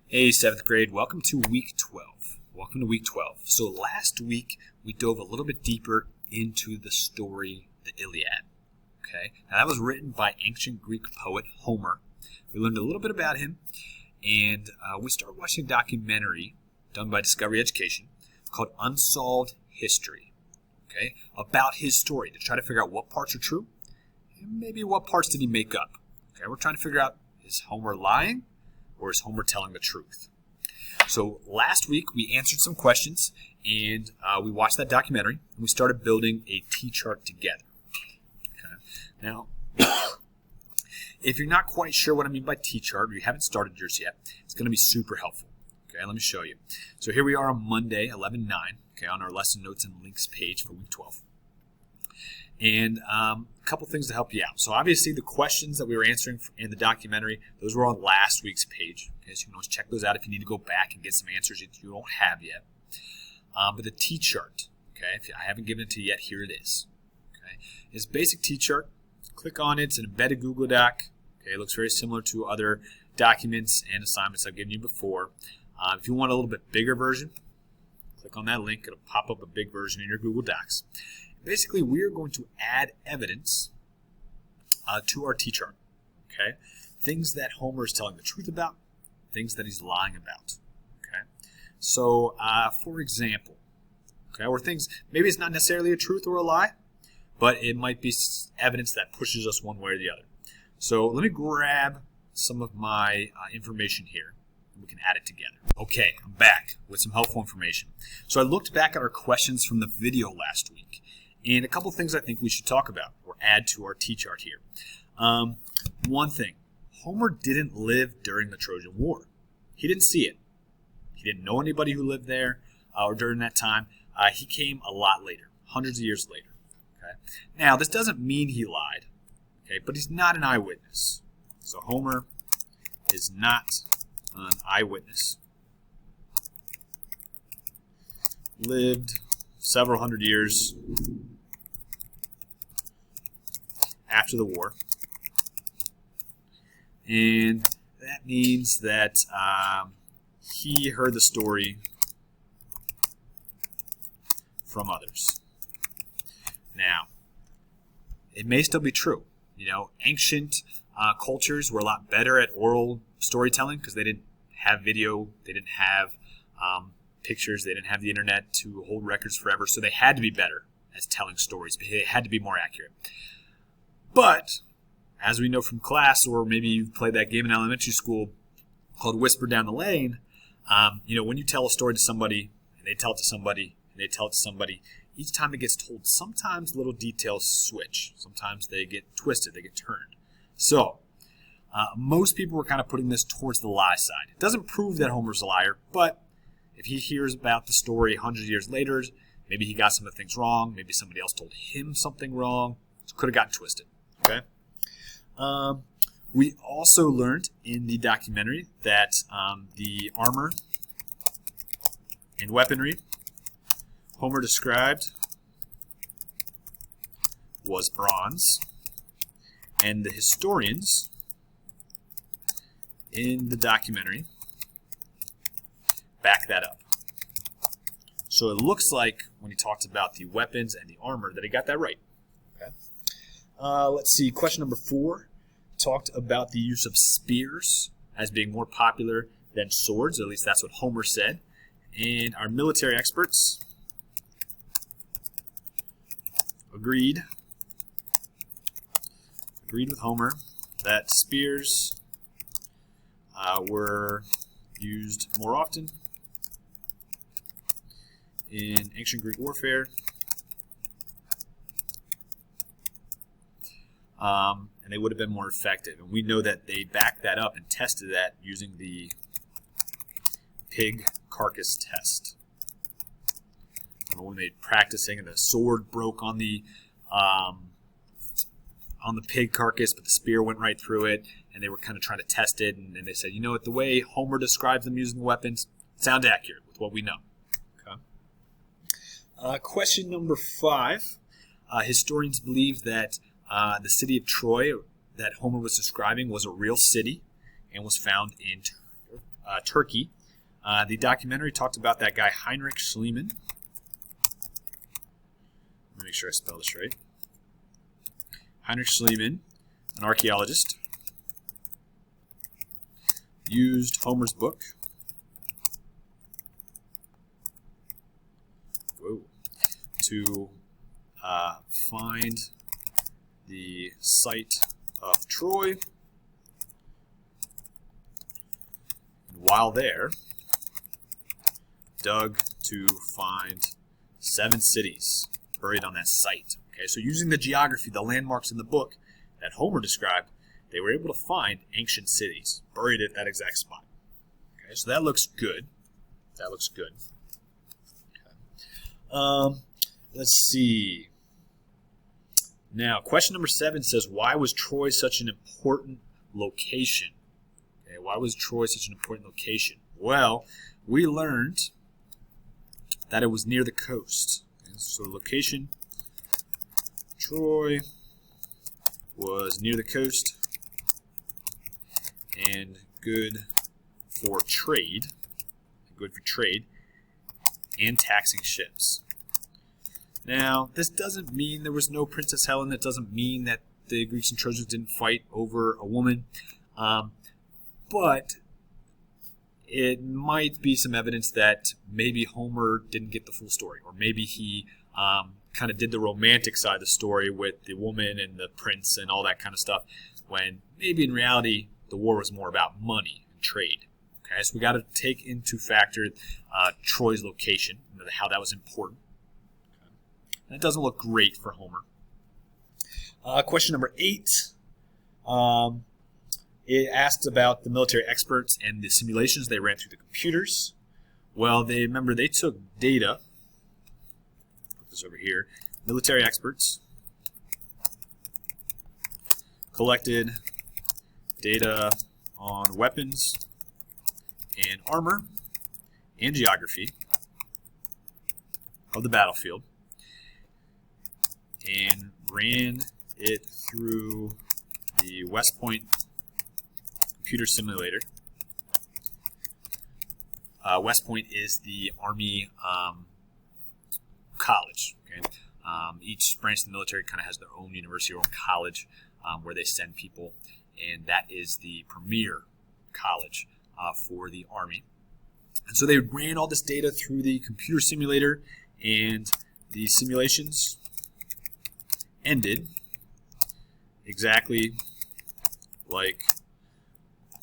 Hey, 7th grade, welcome to week 12. Welcome to week 12. So last week, we dove a little bit deeper into the story, the Iliad. Okay, now that was written by ancient Greek poet Homer. We learned a little bit about him, and we started watching a documentary done by Discovery Education called Unsolved History, okay, about his story to try to figure out what parts are true and maybe what parts did he make up. Okay, we're trying to figure out, is Homer lying? Or is Homer telling the truth? So last week we answered some questions and we watched that documentary and we started building a T-chart together. Okay. Now, if you're not quite sure what I mean by T-chart or you haven't started yours yet, it's going to be super helpful. Okay, let me show you. So here we are on Monday, 11/9, okay, on our lesson notes and links page for week 12. And a couple things to help you out. So obviously the questions that we were answering in the documentary, those were on last week's page. Okay, so you can always check those out if you need to go back and get some answers that you don't have yet. But the T-chart, okay, if I haven't given it to you yet, here it is. Okay, it's a basic T-chart. Click on it. It's an embedded Google Doc. Okay, it looks very similar to other documents and assignments I've given you before. If you want a little bit bigger version, click on that link. It'll pop up a big version in your Google Docs. Basically, we're going to add evidence to our T-chart, okay? Things that Homer is telling the truth about, things that he's lying about, okay? So, for example, okay, or things, maybe it's not necessarily a truth or a lie, but it might be evidence that pushes us one way or the other. So let me grab some of my information here, and we can add it together. Okay, I'm back with some helpful information. So I looked back at our questions from the video last week, and a couple things I think we should talk about or add to our T-chart here. One thing, Homer didn't live during the Trojan War. He didn't see it. He didn't know anybody who lived there or during that time. He came a lot later, hundreds of years later. Okay. Now, this doesn't mean he lied, okay, but he's not an eyewitness. So Homer is not an eyewitness. Lived several hundred years after the war, and that means that he heard the story from others. Now, it may still be true. You know, ancient cultures were a lot better at oral storytelling because they didn't have video, they didn't have pictures, they didn't have the internet to hold records forever, so they had to be better at telling stories. They had to be more accurate. But, as we know from class, or maybe you've played that game in elementary school called Whisper Down the Lane, when you tell a story to somebody, and they tell it to somebody, and they tell it to somebody, each time it gets told, sometimes little details switch. Sometimes they get twisted, they get turned. So, most people were kind of putting this towards the lie side. It doesn't prove that Homer's a liar, but if he hears about the story hundreds of years later, maybe he got some of the things wrong, maybe somebody else told him something wrong, so it could have gotten twisted. Okay. We also learned in the documentary that the armor and weaponry Homer described was bronze, and the historians in the documentary back that up. So it looks like when he talked about the weapons and the armor that he got that right. Okay. Let's see, question number 4 talked about the use of spears as being more popular than swords, at least that's what Homer said. And our military experts agreed with Homer that spears were used more often in ancient Greek warfare. And they would have been more effective. And we know that they backed that up and tested that using the pig carcass test. When they were practicing and the sword broke on the pig carcass, but the spear went right through it, and they were kind of trying to test it, and they said, you know what, the way Homer describes them using the weapons sounds accurate with what we know. Okay. Question number 5. Historians believe that the city of Troy that Homer was describing was a real city and was found in Turkey. The documentary talked about that guy Heinrich Schliemann. Let me make sure I spell this right. Heinrich Schliemann, an archaeologist, used Homer's book to find the site of Troy. And while there, dug to find 7 cities buried on that site. Okay, so using the geography, the landmarks in the book that Homer described, they were able to find ancient cities buried at that exact spot. Okay, so that looks good. That looks good. Okay. Let's see. Now, question number 7 says, why was Troy such an important location? Okay, why was Troy such an important location? Well, we learned that it was near the coast. Okay, so location, Troy was near the coast and good for trade, and taxing ships. Now, this doesn't mean there was no Princess Helen. That doesn't mean that the Greeks and Trojans didn't fight over a woman. But it might be some evidence that maybe Homer didn't get the full story, or maybe he kind of did the romantic side of the story with the woman and the prince and all that kind of stuff, when maybe in reality the war was more about money and trade. Okay, so we got to take into factor Troy's location, how that was important. That doesn't look great for Homer. Question number 8. It asked about the military experts and the simulations they ran through the computers. Well, they took data. Put this over here. Military experts collected data on weapons and armor and geography of the battlefield, and ran it through the West Point computer simulator. West Point is the Army college. Okay? Each branch of the military kind of has their own university or own college where they send people, and that is the premier college for the Army. And so they ran all this data through the computer simulator, and the simulations ended exactly like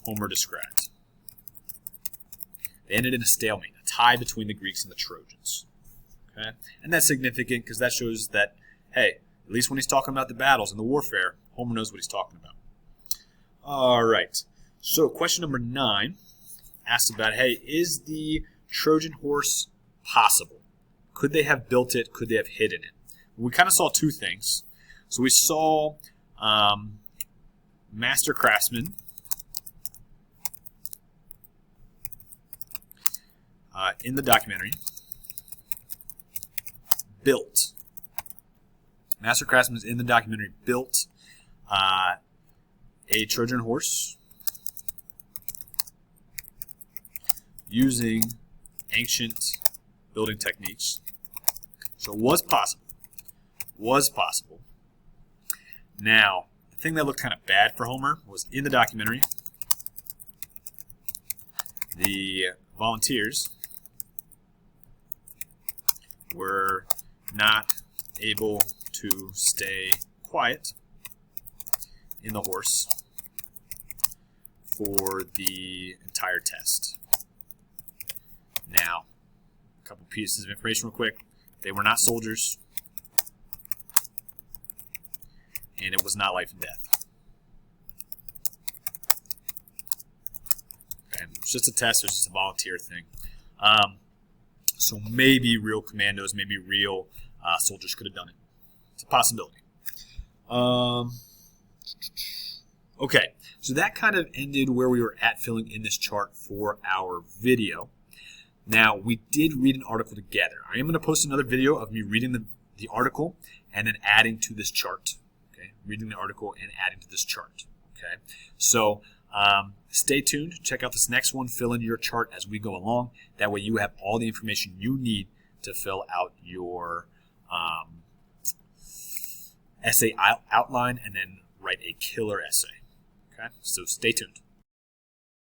Homer described. They ended in a stalemate, a tie between the Greeks and the Trojans. Okay? And that's significant because that shows that, hey, at least when he's talking about the battles and the warfare, Homer knows what he's talking about. All right. So question number 9 asks about, hey, is the Trojan horse possible? Could they have built it? Could they have hidden it? We kind of saw 2 things. So we saw master craftsmen in the documentary built. Master craftsmen in the documentary built a Trojan horse using ancient building techniques. So it was possible. Was possible. Now, the thing that looked kind of bad for Homer was in the documentary, the volunteers were not able to stay quiet in the horse for the entire test. Now, a couple pieces of information real quick. They were not soldiers, and it was not life and death. Okay, it's just a test. It was just a volunteer thing. So maybe real commandos, maybe real soldiers could have done it. It's a possibility. Okay, so that kind of ended where we were at filling in this chart for our video. Now, we did read an article together. I am going to post another video of me reading the article and then adding to this chart. Okay, reading the article and adding to this chart. Okay, so Stay tuned. Check out this next one. Fill in your chart as we go along. That way you have all the information you need to fill out your essay outline and then write a killer essay. Okay, so stay tuned.